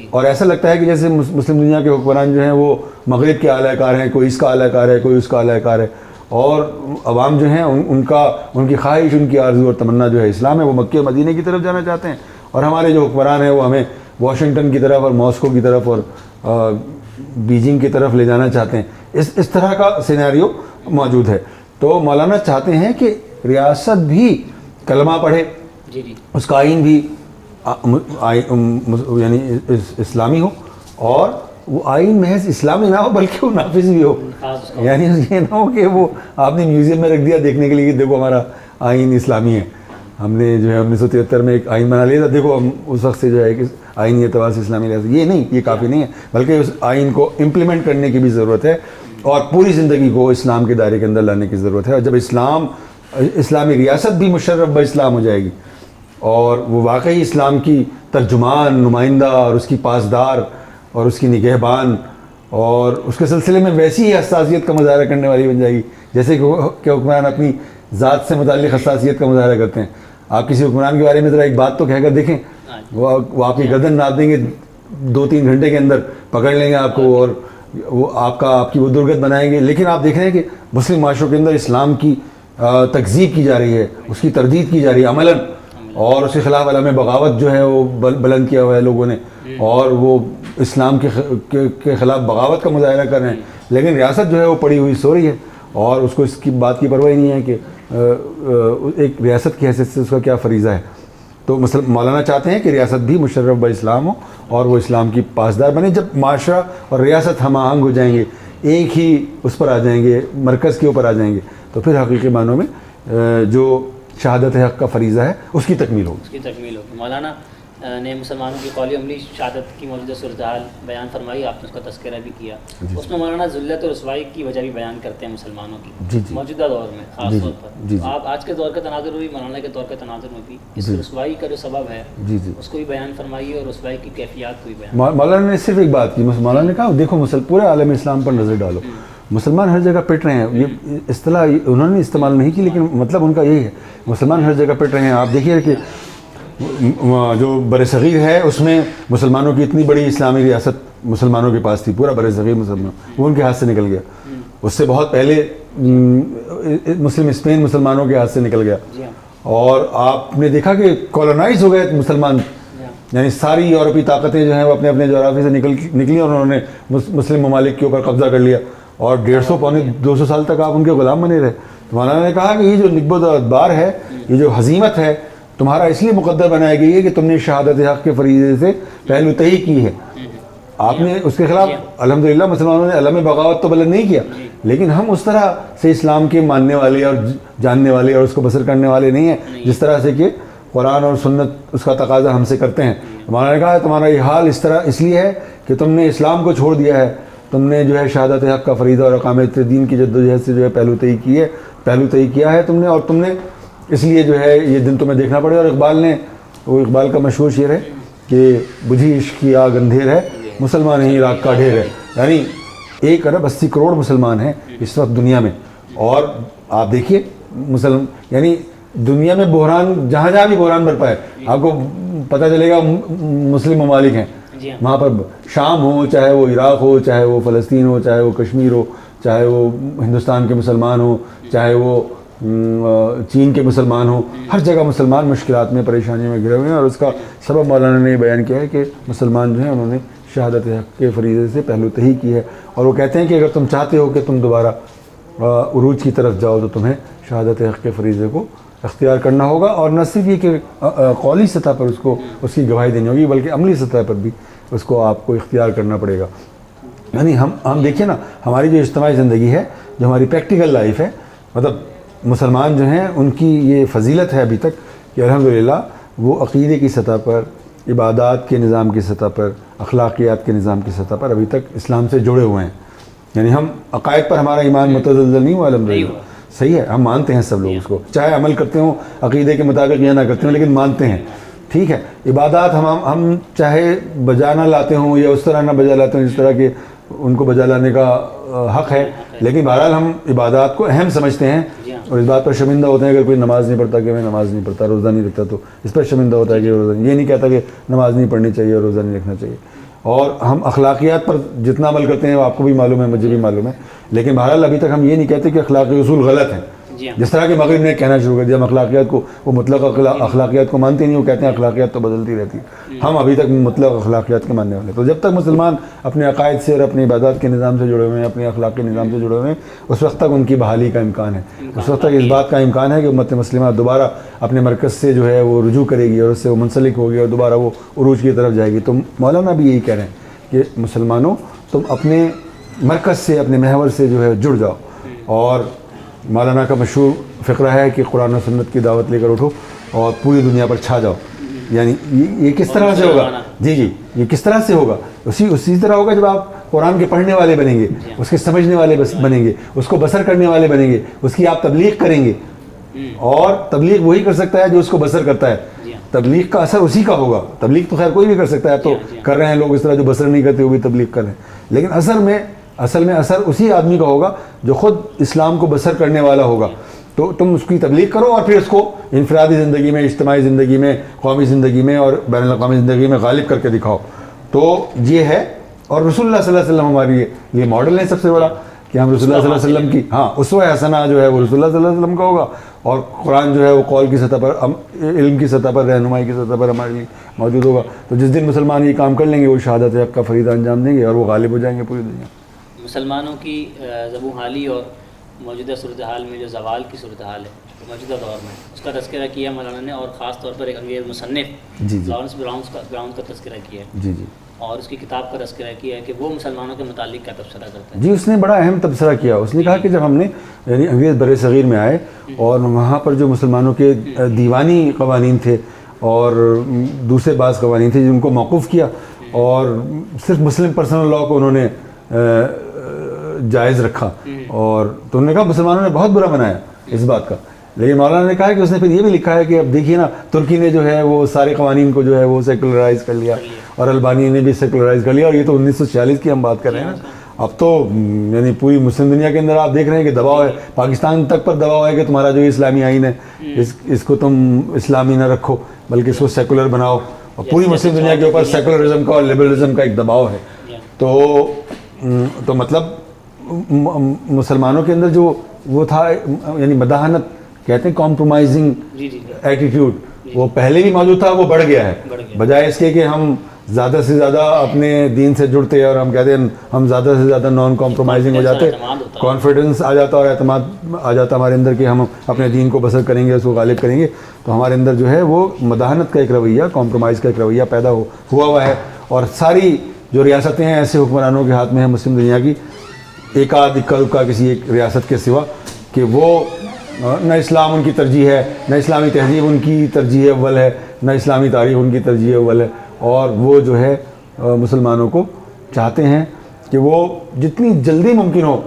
اور ایسا لگتا ہے کہ جیسے مسلم دنیا کے حکمران جو ہیں وہ مغرب کے اعلی کار ہیں, کوئی اس کا اعلی کار ہے, کوئی اس کا اعلی کار ہے, اور عوام جو ہیں ان کی خواہش, ان کی آرزو اور تمنا جو ہے اسلام ہے, وہ مکہ اور مدینہ کی طرف جانا چاہتے ہیں, اور ہمارے جو حکمران ہیں وہ ہمیں واشنگٹن کی طرف اور ماسکو کی طرف اور بیجنگ کی طرف لے جانا چاہتے ہیں. اس طرح کا سیناریو موجود ہے. تو مولانا چاہتے ہیں کہ ریاست بھی کلمہ پڑھے, اس کا آئین بھی یعنی اسلامی ہو, اور وہ آئین محض اسلامی نہ ہو بلکہ وہ نافذ بھی ہو. یعنی یہ نہ ہو کہ وہ آپ نے میوزیم میں رکھ دیا دیکھنے کے لیے کہ دیکھو ہمارا آئین اسلامی ہے, ہم نے جو ہے 1973 میں ایک آئین بنا لیا تھا, دیکھو ہم اس وقت سے جو ہے کہ آئینی اعتبار سے اسلامی ریاست. یہ نہیں, یہ کافی نہیں ہے, بلکہ اس آئین کو امپلیمنٹ کرنے کی بھی ضرورت ہے, اور پوری زندگی کو اسلام کے دائرے کے اندر لانے کی ضرورت ہے. اور جب اسلامی ریاست بھی مشرف باسلام ہو جائے گی, اور وہ واقعی اسلام کی ترجمان, نمائندہ اور اس کی پاسدار اور اس کی نگہبان, اور اس کے سلسلے میں ویسی ہی حساسیت کا مظاہرہ کرنے والی بن جائے گی جیسے کہ حکمران اپنی ذات سے متعلق حساسیت کا مظاہرہ کرتے ہیں. آپ کسی حکمران کے بارے میں ذرا ایک بات تو کہہ کر دیکھیں, وہ آپ کی گردن ناپ دیں گے 2-3 گھنٹے کے اندر, پکڑ لیں گے آپ کو, اور وہ آپ کی وہ درگت بنائیں گے. لیکن آپ دیکھ رہے ہیں کہ مسلم معاشروں کے اندر اسلام کی تکذیب کی جا رہی ہے, اس کی تردید کی جا رہی ہے عملاً, اور اس کے خلاف علم بغاوت جو ہے وہ بلند کیا ہوا ہے لوگوں نے, اور وہ اسلام کے خلاف بغاوت کا مظاہرہ کر رہے ہیں. لیکن ریاست جو ہے وہ پڑی ہوئی سو رہی ہے, اور اس کو اس کی بات کی پرواہ نہیں ہے کہ ایک ریاست کی حیثیت سے اس کا کیا فریضہ ہے. تو مولانا چاہتے ہیں کہ ریاست بھی مشرف باسلام ہو اور وہ اسلام کی پاسدار بنے. جب معاشرہ اور ریاست ہم آہنگ ہو جائیں گے, ایک ہی اس پر آ جائیں گے, مرکز کے اوپر آ جائیں گے, تو پھر حقیقی معنوں میں جو شہادت حق کا فریضہ ہے اس کی تکمیل ہوگی. مولانا نے مسلمانوں کی قولی عملی شہادت کی موجودہ صورتحال بیان فرمائی, آپ نے اس کا تذکرہ بھی کیا. اس میں مولانا ذلت اور رسوائی کی وجہ بھی بیان کرتے ہیں مسلمانوں کی موجودہ دور میں خاص طور پر. آپ آج کے دور کا تناظر ہوئی, مولانا کے دور کے تناظر میں بھی اس رسوائی کا جو سبب ہے اس کو بھی بیان فرمائیے, اور رسوائی کی کیفیات کو بھی بیان. مولانا نے صرف ایک بات کی, مولانا نے کہا دیکھو پورے عالم اسلام پر نظر ڈالو, مسلمان ہر جگہ پٹ رہے ہیں. یہ اصطلاح انہوں نے استعمال نہیں کی, لیکن مطلب ان کا یہی ہے, مسلمان ہر جگہ پٹ رہے ہیں. آپ دیکھیے کہ جو بر صغیر ہے اس میں مسلمانوں کی اتنی بڑی اسلامی ریاست مسلمانوں کے پاس تھی, پورا بر صغیر مسلمان, وہ ان کے ہاتھ سے نکل گیا. اس سے بہت پہلے مسلم اسپین مسلمانوں کے ہاتھ سے نکل گیا, اور آپ نے دیکھا کہ کالونائز ہو گئے مسلمان, یعنی ساری یورپی طاقتیں جو ہیں وہ اپنے اپنے جغرافیے سے نکلی, اور انہوں نے مسلم ممالک کے اوپر قبضہ کر لیا, اور 150-200 سال تک آپ ان کے غلام بنے رہے. مولانا نے کہا کہ یہ جو نکبت و ادبار ہے, یہ جو ہزیمت ہے, تمہارا اس لیے مقدر بنائی گئی ہے کہ تم نے شہادت حق کے فریضے سے پہلو تہی کی ہے. آپ نے اس کے خلاف الحمدللہ مسلمانوں نے علم بغاوت تو بلند نہیں کیا, لیکن ہم اس طرح سے اسلام کے ماننے والے اور جاننے والے اور اس کو بسر کرنے والے نہیں ہیں جس طرح سے کہ قرآن اور سنت اس کا تقاضا ہم سے کرتے ہیں. مولانا نے کہا تمہارا یہ حال اس لیے ہے کہ تم نے اسلام کو چھوڑ دیا ہے, تم نے جو ہے شہادت حق کا فریضہ اور اقامت دین کی جدوجہد سے جو ہے پہلو تہی کیا ہے تم نے, اور تم نے اس لیے جو ہے یہ دن تمہیں دیکھنا پڑے. اور اقبال کا مشہور شعر ہے کہ بجھی عشق کی آگ اندھیر ہے, مسلمان ہی راگ کا ڈھیر ہے. یعنی 1 ارب 80 کروڑ مسلمان ہیں اس وقت دنیا میں, اور آپ دیکھیے یعنی دنیا میں بحران, جہاں جہاں بھی بحران برپا ہے, آپ کو پتہ چلے گا مسلم ممالک ہیں وہاں پر, شام ہو, چاہے وہ عراق ہو, چاہے وہ فلسطین ہو, چاہے وہ کشمیر ہو, چاہے وہ ہندوستان کے مسلمان ہوں, چاہے وہ چین کے مسلمان ہوں, ہر جگہ مسلمان مشکلات میں, پریشانیوں میں گھرے ہوئے ہیں. اور اس کا سبب مولانا نے یہ بیان کیا ہے کہ مسلمان جو ہیں انہوں نے شہادت حق کے فریضے سے پہلو تہی کی ہے, اور وہ کہتے ہیں کہ اگر تم چاہتے ہو کہ تم دوبارہ عروج کی طرف جاؤ تو تمہیں شہادت حق کے فریضے کو اختیار کرنا ہوگا, اور نہ صرف یہ کہ قولی سطح پر اس کی گواہی دینی ہوگی بلکہ عملی سطح پر بھی اس کو آپ کو اختیار کرنا پڑے گا. یعنی ہم دیکھیں نا, ہماری جو اجتماعی زندگی ہے, جو ہماری پریکٹیکل لائف ہے, مطلب مسلمان جو ہیں ان کی یہ فضیلت ہے ابھی تک کہ الحمدللہ وہ عقیدے کی سطح پر, عبادات کے نظام کی سطح پر, اخلاقیات کے نظام کی سطح پر ابھی تک اسلام سے جڑے ہوئے ہیں. یعنی ہم عقائد پر ہمارا ایمان متزلزل نہیں ہوا الحمدللہ, صحیح ہے, ہم مانتے ہیں سب لوگ اس کو, چاہے عمل کرتے ہوں عقیدے کے مطابق یا نہ کرتے ہوں, لیکن مانتے ہیں, ٹھیک ہے. عبادات ہم چاہے بجا نہ لاتے ہوں یا اس طرح نہ بجا لاتے ہوں جس طرح کہ ان کو بجا لانے کا حق ہے, لیکن بہرحال ہم عبادات کو اہم سمجھتے ہیں اور اس بات پر شرمندہ ہوتے ہیں اگر کوئی نماز نہیں پڑھتا کہ میں نماز نہیں پڑھتا، روزہ نہیں رکھتا، تو اس پر شرمندہ ہوتا ہے کہ روزہ، یہ نہیں کہتا کہ نماز نہیں پڑھنی چاہیے اور روزہ نہیں رکھنا چاہیے. اور ہم اخلاقیات پر جتنا عمل کرتے ہیں وہ آپ کو بھی معلوم ہے، مجھے بھی معلوم ہے، لیکن بہرحال ابھی تک ہم یہ نہیں کہتے کہ اخلاقی اصول غلط ہیں. جس طرح کہ مغرب نے کہنا شروع کر دیا، ہم اخلاقیات کو، وہ مطلق اخلاقیات کو مانتے نہیں، وہ کہتے ہیں اخلاقیات تو بدلتی رہتی ہے. ہم ابھی تک مطلق اخلاقیات کے ماننے والے. تو جب تک مسلمان اپنے عقائد سے اور اپنی عبادات کے نظام سے جڑے ہوئے ہیں، اپنے اخلاقی نظام سے جڑے ہوئے ہیں، اس وقت تک ان کی بحالی کا امکان ہے. اس وقت تک اس بات کا امکان ہے کہ امت مسلمہ دوبارہ اپنے مرکز سے جو ہے وہ رجوع کرے گی اور اس سے وہ منسلک ہوگی اور دوبارہ وہ عروج کی طرف جائے گی. تو مولانا بھی یہی کہہ رہے ہیں کہ مسلمانوں تم اپنے مرکز سے، اپنے محور سے جو ہے جڑ جاؤ. اور مولانا کا مشہور فقرہ ہے کہ قرآن و سنت کی دعوت لے کر اٹھو اور پوری دنیا پر چھا جاؤ. یعنی یہ کس طرح سے ہوگا؟ جی یہ کس طرح سے ہوگا؟ اسی طرح ہوگا جب آپ قرآن کے پڑھنے والے بنیں گے، اس کے سمجھنے والے بنیں گے، اس کو بسر کرنے والے بنیں گے، اس کی آپ تبلیغ کریں گے. اور تبلیغ وہی کر سکتا ہے جو اس کو بسر کرتا ہے. تبلیغ کا اثر اسی کا ہوگا. تبلیغ تو خیر کوئی بھی کر سکتا ہے، اب تو کر رہے ہیں لوگ اس طرح جو بسر نہیں کرتے وہ بھی تبلیغ کر رہے ہیں، لیکن اصل میں اثر اسی آدمی کا ہوگا جو خود اسلام کو بسر کرنے والا ہوگا. تو تم اس کی تبلیغ کرو اور پھر اس کو انفرادی زندگی میں، اجتماعی زندگی میں، قومی زندگی میں اور بین الاقوامی زندگی میں غالب کر کے دکھاؤ. تو یہ ہے. اور رسول اللہ صلی اللہ علیہ وسلم ہماری یہ ماڈل ہے سب سے بڑا، کہ ہم رسول اللہ صلی اللہ علیہ وسلم کی اسوہ حسنہ جو ہے وہ رسول اللہ صلی اللہ علیہ وسلم کا ہوگا. اور قرآن جو ہے وہ قول کی سطح پر، علم کی سطح پر، رہنمائی کی سطح پر ہمارے لیے موجود ہوگا. تو جس دن مسلمان یہ کام کر لیں گے وہ شہادت حق کا فریضہ انجام دیں گے اور وہ غالب ہو جائیں گے پوری دنیا. مسلمانوں کی زبوں حالی اور موجودہ صورتحال میں جو زوال کی صورتحال ہے موجودہ دور میں، اس کا تذکرہ کیا مولانا نے، اور خاص طور پر ایک انگریز مصنف لارنس براؤن کا تذکرہ کیا ہے. اور اس کی کتاب کا تذکرہ کیا ہے کہ وہ مسلمانوں کے متعلق کیا تبصرہ کرتا ہے. اس نے بڑا اہم تبصرہ کیا. اس نے کہا کہ جب ہم نے یعنی انگریز بر صغیر میں آئے اور وہاں پر جو مسلمانوں کے دیوانی قوانین تھے اور دوسرے بعض قوانین تھے جن کو موقوف کیا، اور صرف مسلم پرسنل لاء کو انہوں نے جائز رکھا، اور تو انہوں نے کہا مسلمانوں نے بہت برا منایا اس بات کا. لیکن مولانا نے کہا کہ اس نے پھر یہ بھی لکھا ہے کہ اب دیکھیے نا، ترکی نے جو ہے وہ سارے قوانین کو جو ہے وہ سیکولرائز کر لیا، اور البانی نے بھی سیکولرائز کر لیا. اور یہ تو 1946 کی ہم بات کر رہے ہیں نا. اب تو یعنی پوری مسلم دنیا کے اندر آپ دیکھ رہے ہیں کہ دباؤ ہے، پاکستان تک پر دباؤ ہے کہ تمہارا جو اسلامی آئین ہے اس کو تم اسلامی نہ رکھو بلکہ اس کو سیکولر بناؤ. اور پوری مسلم دنیا کے اوپر سیکولرزم کا اور لبرلزم کا ایک دباؤ ہے. تو مطلب مسلمانوں کے اندر جو وہ تھا یعنی مداحنت کہتے ہیں کمپرومائزنگ ایٹیٹیوڈ، وہ پہلے بھی موجود تھا، وہ بڑھ گیا ہے. بجائے اس کے کہ ہم زیادہ سے زیادہ اپنے دین سے جڑتے اور ہم کہتے ہیں ہم زیادہ سے زیادہ نان کمپرومائزنگ ہو جاتے، کانفیڈنس آ جاتا اور اعتماد آ جاتا ہمارے اندر کہ ہم اپنے دین کو بسر کریں گے، اس کو غالب کریں گے. تو ہمارے اندر جو ہے وہ مداحنت کا ایک رویہ، کمپرومائز کا ایک رویہ پیدا ہوا ہے. اور ساری جو ریاستیں ہیں ایسے حکمرانوں کے ہاتھ میں ہیں مسلم دنیا کی، ایک آدھ اکا دکا کسی ایک ریاست کے سوا، کہ وہ نہ اسلام ان کی ترجیح ہے، نہ اسلامی تہذیب ان کی ترجیح اول ہے، نہ اسلامی تاریخ ان کی ترجیح اول ہے. اور وہ جو ہے مسلمانوں کو چاہتے ہیں کہ وہ جتنی جلدی ممکن ہو،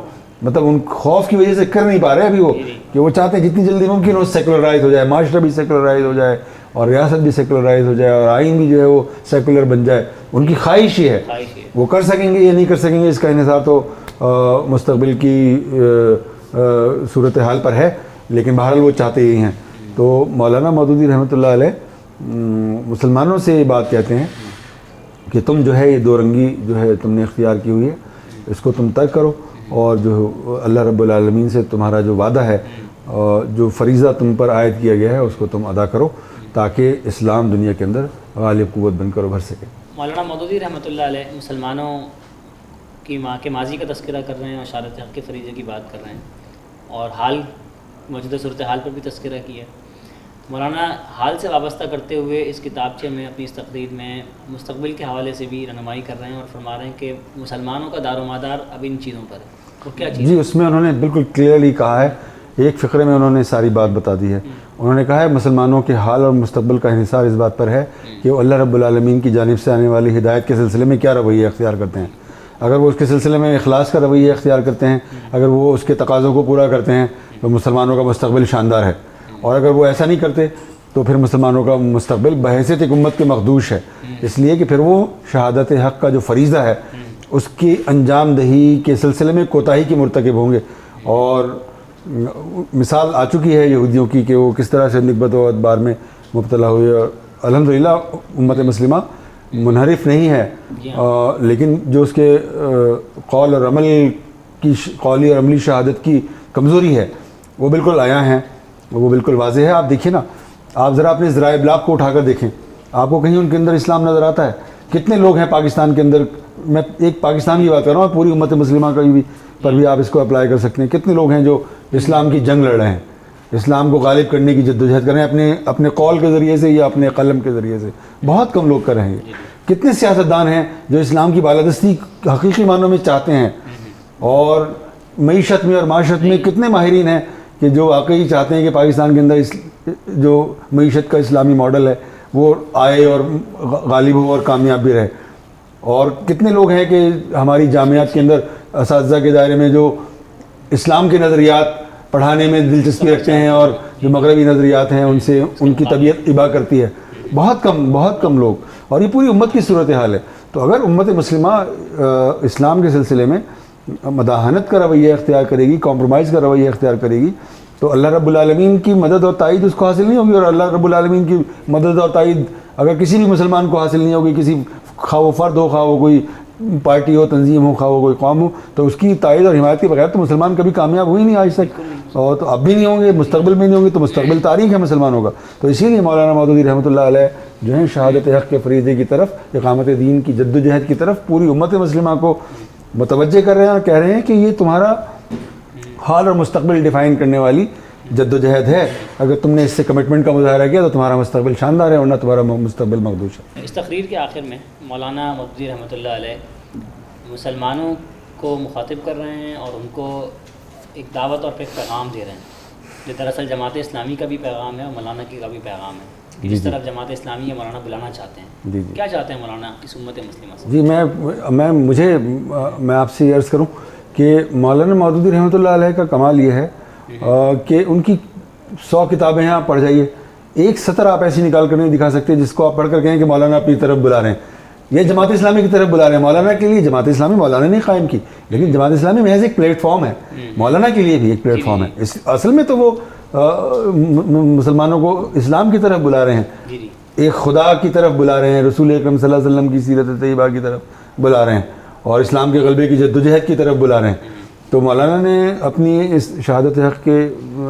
مطلب ان خوف کی وجہ سے کر نہیں پا رہے ابھی وہ، کہ وہ چاہتے ہیں جتنی جلدی ممکن ہو سیکولرائز ہو جائے، معاشرہ بھی سیکولرائز ہو جائے اور ریاست بھی سیکولرائز ہو جائے اور آئین بھی جو ہے وہ سیکولر بن جائے. ان کی خواہش ہی ہے. وہ کر سکیں گے یا نہیں کر سکیں گے اس کا انحصار تو مستقبل کی صورتحال پر ہے، لیکن بہرحال وہ چاہتے ہی ہیں. تو مولانا مودودی رحمۃ اللہ علیہ مسلمانوں سے یہ بات کہتے ہیں کہ تم جو ہے یہ دو رنگی جو ہے تم نے اختیار کی ہوئی ہے، اس کو تم ترک کرو، اور جو اللہ رب العالمین سے تمہارا جو وعدہ ہے، جو فریضہ تم پر عائد کیا گیا ہے، اس کو تم ادا کرو تاکہ اسلام دنیا کے اندر غالب قوت بن کر ابھر سکے. مولانا مودودی رحمۃ اللہ علیہ مسلمانوں کی کے ماضی کا تذکرہ کر رہے ہیں اور شہادت حق کے فریضے کی بات کر رہے ہیں، اور حال موجودہ صورتحال پر بھی تذکرہ کیا. مولانا حال سے وابستہ کرتے ہوئے اس کتابچے میں اپنی اس تقریر میں مستقبل کے حوالے سے بھی رہنمائی کر رہے ہیں اور فرما رہے ہیں کہ مسلمانوں کا دار و مدار اب ان چیزوں پر ہے. وہ کیا چیز؟ جی اس میں انہوں نے بالکل کلیئرلی کہا ہے، ایک فقرے میں انہوں نے ساری بات بتا دی ہے. انہوں نے کہا ہے مسلمانوں کے حال اور مستقبل کا انحصار اس بات پر ہے کہ وہ اللہ رب العالمین کی جانب سے آنے والی ہدایت کے سلسلے میں کیا رویہ اختیار کرتے ہیں. اگر وہ اس کے سلسلے میں اخلاص کا رویہ اختیار کرتے ہیں، اگر وہ اس کے تقاضوں کو پورا کرتے ہیں تو مسلمانوں کا مستقبل شاندار ہے. اور اگر وہ ایسا نہیں کرتے تو پھر مسلمانوں کا مستقبل بحیثیت ایک امت کے مخدوش ہے. اس لیے کہ پھر وہ شہادت حق کا جو فریضہ ہے اس کی انجام دہی کے سلسلے میں کوتاہی کی مرتکب ہوں گے. اور مثال آ چکی ہے یہودیوں کی کہ وہ کس طرح سے نکبت و ادبار میں مبتلا ہوئے، اور الحمدللہ امت مسلمہ منحرف نہیں ہے، لیکن جو اس کے قول اور عمل کی قولی اور عملی شہادت کی کمزوری ہے وہ بالکل عیاں ہیں، وہ بالکل واضح ہے۔ آپ دیکھیں نا، آپ ذرا اپنے ذرائع ابلاغ کو اٹھا کر دیکھیں، آپ کو کہیں ان کے اندر اسلام نظر آتا ہے؟ کتنے لوگ ہیں پاکستان کے اندر، میں ایک پاکستان کی بات کر رہا ہوں، پوری امت مسلمہ کا بھی پر بھی آپ اس کو اپلائی کر سکتے ہیں، کتنے لوگ ہیں جو اسلام کی جنگ لڑ رہے ہیں، اسلام کو غالب کرنے کی جدوجہد کر رہے ہیں اپنے قول کے ذریعے سے یا اپنے قلم کے ذریعے سے؟ بہت کم لوگ کر رہے ہیں۔ کتنے سیاستدان ہیں جو اسلام کی بالادستی حقیقی معنوں میں چاہتے ہیں، اور معیشت میں اور معاشرت میں کتنے ماہرین ہیں کہ جو واقعی چاہتے ہیں کہ پاکستان کے اندر جو معیشت کا اسلامی ماڈل ہے وہ آئے اور غالب ہو اور کامیاب بھی رہے۔ اور کتنے لوگ ہیں کہ ہماری جامعات کے اندر اساتذہ کے دائرے میں جو اسلام کے نظریات پڑھانے میں دلچسپی رکھتے ہیں اور جو مغربی نظریات ہیں ان سے ان کی طبیعت ابا کرتی ہے؟ بہت کم لوگ، اور یہ پوری امت کی صورتحال ہے۔ تو اگر امت مسلمہ اسلام کے سلسلے میں مداہنت کا رویہ اختیار کرے گی، کمپرومائز کا رویہ اختیار کرے گی، تو اللہ رب العالمین کی مدد اور تائید اس کو حاصل نہیں ہوگی۔ اور اللہ رب العالمین کی مدد اور تائید اگر کسی بھی مسلمان کو حاصل نہیں ہوگی، کسی خواہ وہ فرد ہو، خواہ وہ کوئی پارٹی ہو، تنظیم ہو، خواہ وہ کوئی قوم ہو، تو اس کی تائید اور حمایت کے بغیر تو مسلمان کبھی کامیاب ہوئی نہیں آج تک، اور تو اب بھی نہیں ہوں گے، مستقبل میں نہیں ہوں گے، تو مستقبل تاریخ ہے مسلمانوں کا۔ تو اسی لیے مولانا مودودی رحمۃ اللہ علیہ جو ہیں شہادت حق کے فریضے کی طرف، اقامت دین کی جد و جہد کی طرف پوری امت مسلمہ کو متوجہ کر رہے ہیں، اور کہہ رہے ہیں کہ یہ تمہارا حال اور مستقبل ڈیفائن کرنے والی جد و جہد ہے۔ اگر تم نے اس سے کمٹمنٹ کا مظاہرہ کیا تو تمہارا مستقبل شاندار ہے، ورنہ تمہارا مستقبل مخدوش ہے۔ اس تقریر کے آخر میں مولانا مودودی رحمۃ اللہ علیہ مسلمانوں کو مخاطب کر رہے ہیں اور ان کو ایک دعوت اور ایک پیغام دے رہے ہیں، جو دراصل جماعت اسلامی کا بھی پیغام ہے اور مولانا کی کا بھی پیغام ہے، جس طرف جماعت اسلامی یا مولانا بلانا چاہتے ہیں۔ کیا چاہتے ہیں مولانا اس امت مسلمہ سے؟ جی میں آپ سے عرض کروں کہ مولانا مودودی رحمۃ اللہ علیہ کا کمال یہ ہے کہ ان کی 100 کتابیں ہیں، آپ پڑھ جائیے، ایک سطر آپ ایسی نکال کر نہیں دکھا سکتے جس کو آپ پڑھ کر کہیں کہ مولانا اپنی طرف بلا رہے ہیں، یہ جماعت اسلامی کی طرف بلا رہے ہیں۔ مولانا کے لیے جماعت اسلامی مولانا نے قائم کی، لیکن جماعت اسلامی محض ایک پلیٹ فارم ہے، مولانا کے لیے بھی ایک پلیٹ فارم ہے۔ اصل میں تو وہ مسلمانوں کو اسلام کی طرف بلا رہے ہیں، ایک خدا کی طرف بلا رہے ہیں، رسول اکرم صلی اللہ علیہ وسلم کی سیرت طیبہ کی طرف بلا رہے ہیں، اور اسلام کے غلبے کی جدوجہد کی طرف بلا رہے ہیں۔ تو مولانا نے اپنی اس شہادت حق کے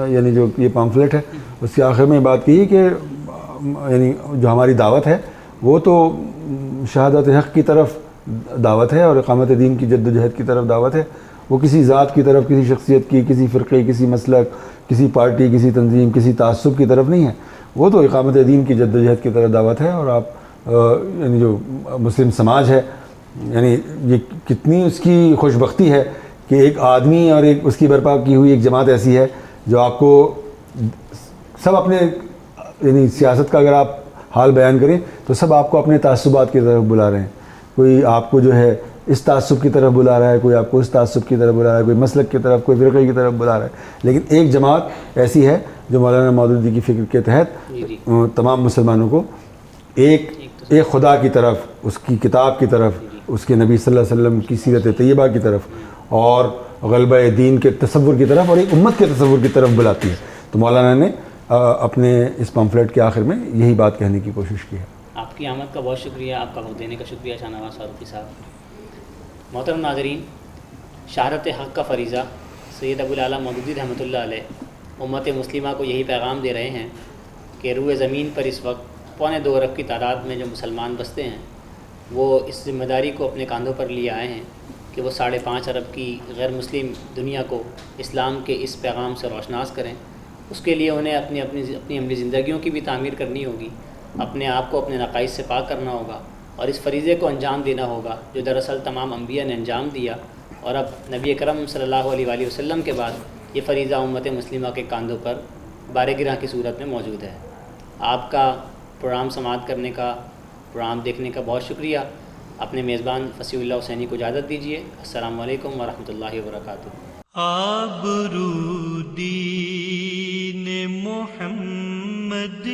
یعنی جو یہ پامفلیٹ ہے اس کے آخر میں بات کی کہ یعنی جو ہماری دعوت ہے وہ تو شہادت حق کی طرف دعوت ہے، اور اقامت دین کی جد و جہد کی طرف دعوت ہے، وہ کسی ذات کی طرف، کسی شخصیت کی، کسی فرقے، کسی مسلک، کسی پارٹی، کسی تنظیم، کسی تعصب کی طرف نہیں ہے، وہ تو اقامت دین کی جد و جہد کی طرف دعوت ہے۔ اور آپ یعنی جو مسلم سماج ہے، یعنی یہ کتنی اس کی خوش بختی ہے کہ ایک آدمی اور ایک اس کی برپا کی ہوئی ایک جماعت ایسی ہے جو آپ کو سب اپنے یعنی سیاست کا اگر آپ حال بیان کریں تو سب آپ کو اپنے تعصبات کی طرف بلا رہے ہیں، کوئی آپ کو جو ہے اس تعصب کی طرف بلا رہا ہے، کوئی آپ کو اس تعصب کی طرف بلا رہا ہے، کوئی مسلک کی طرف، کوئی فرقے کی طرف بلا رہا ہے، لیکن ایک جماعت ایسی ہے جو مولانا مودودی کی فکر کے تحت تمام مسلمانوں کو ایک خدا کی طرف، اس کی کتاب کی طرف، اس کے نبی صلی اللہ علیہ وسلم کی سیرت طیبہ کی طرف اور غلبہ دین کے تصور کی طرف اور ایک امت کے تصور کی طرف بلاتی ہے۔ تو مولانا نے اپنے اس پمفلیٹ کے آخر میں یہی بات کہنے کی کوشش کی ہے۔ آپ کی آمد کا بہت شکریہ، آپ کا وقت دینے کا شکریہ شاہ نواز فاروقی صاحب۔ محترم ناظرین، شہادت حق کا فریضہ سید ابو الاعلیٰ مودودی رحمۃ اللہ علیہ امت مسلمہ کو یہی پیغام دے رہے ہیں کہ روئے زمین پر اس وقت 2.25 ارب کی تعداد میں جو مسلمان بستے ہیں وہ اس ذمہ داری کو اپنے کاندھوں پر لیے آئے ہیں کہ وہ 5.5 ارب کی غیر مسلم دنیا کو اسلام کے اس پیغام سے روشناس کریں۔ اس کے لیے انہیں اپنی عملی زندگیوں کی بھی تعمیر کرنی ہوگی، اپنے آپ کو اپنے نقائص سے پاک کرنا ہوگا اور اس فریضے کو انجام دینا ہوگا جو دراصل تمام انبیاء نے انجام دیا، اور اب نبی اکرم صلی اللہ علیہ وآلہ وسلم کے بعد یہ فریضہ امت مسلمہ کے کاندھوں پر بارے گراں کی صورت میں موجود ہے۔ آپ کا پروگرام سماعت کرنے کا، پروگرام دیکھنے کا بہت شکریہ۔ اپنے میزبان فصیح اللہ حسینی کو اجازت دیجیے۔ السلام علیکم ورحمۃ اللہ وبرکاتہ۔ آبرو دین محمد